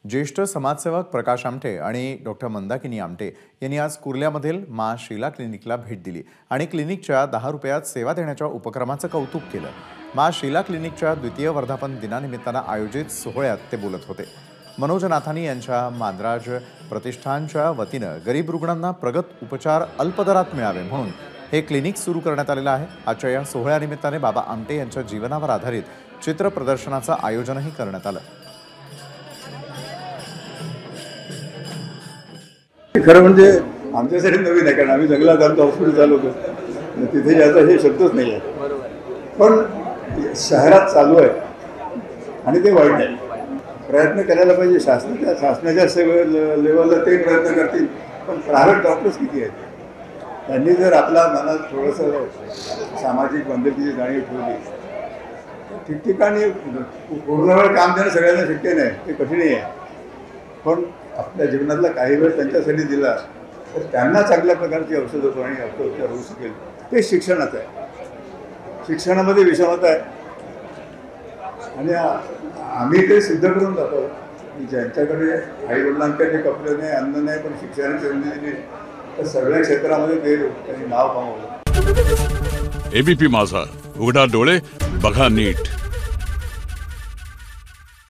ज्येष्ठ समाजसेवक प्रकाश आमटे आणि डॉक्टर मंदाकिनी आमटे यांनी आज कुर्ल्यामधील मा शीला क्लिनिकला भेट दिली आणि क्लिनिकच्या 10 रुपयात सेवा देण्याच्या उपक्रमाचं कौतुक केलं। मा शीला क्लिनिकच्या द्वितीय वर्धापन दिनानिमित्तानं आयोजित सोहळ्यात ते बोलत होते। मनोज नाथानी यांच्या माद्राज प्रतिष्ठानच्या वतीनं गरीब रुग्णांना प्रगत उपचार अल्पदरात मिळावे म्हणून हे क्लिनिक सुरू करण्यात आलेलं आहे। आजच्या या सोहळ्यानिमित्ताने बाबा आमटे यांच्या जीवनावर आधारित चित्र प्रदर्शनाचं आयोजनही करण्यात आलं। खरं म्हणजे आमच्यासाठी नवीन आहे, कारण आम्ही जंगलात आमचं हॉस्पिटल चालू होतं, तिथे याचा हे शब्दच नाही आहे। पण शहरात चालू आहे आणि ते वाईट आहे। प्रयत्न करायला पाहिजे, शासनाच्या लेवलला ते प्रयत्न करतील, पण प्रायव्हेट डॉक्टर्स किती आहेत? त्यांनी जर आपल्या मनात थोडंसं सामाजिक बांधिलकीची जाणीव ठेवली, ठिकठिकाणी पूर्ण वेळ काम देणं सगळ्यांना शक्य नाही, ते कठीणही आहे। पण आपल्या जीवनातला काही वेळ त्यांच्यासाठी दिला तर त्यांना चांगल्या प्रकारची औषधं आणि औषधोपचार होऊ शकेल। ते शिक्षणाचं आहे, शिक्षणामध्ये विषमता आहे आणि आम्ही ते सिद्ध करून जातो की ज्यांच्याकडे आईवडिलांकडे कपडे नाही, अन्न नाही, पण शिक्षणाची संधी नाही, तर सगळ्या क्षेत्रामध्ये ते त्यांनी नाव कमावलं। एबीपी माझा, उघडा डोळे बघा नीट।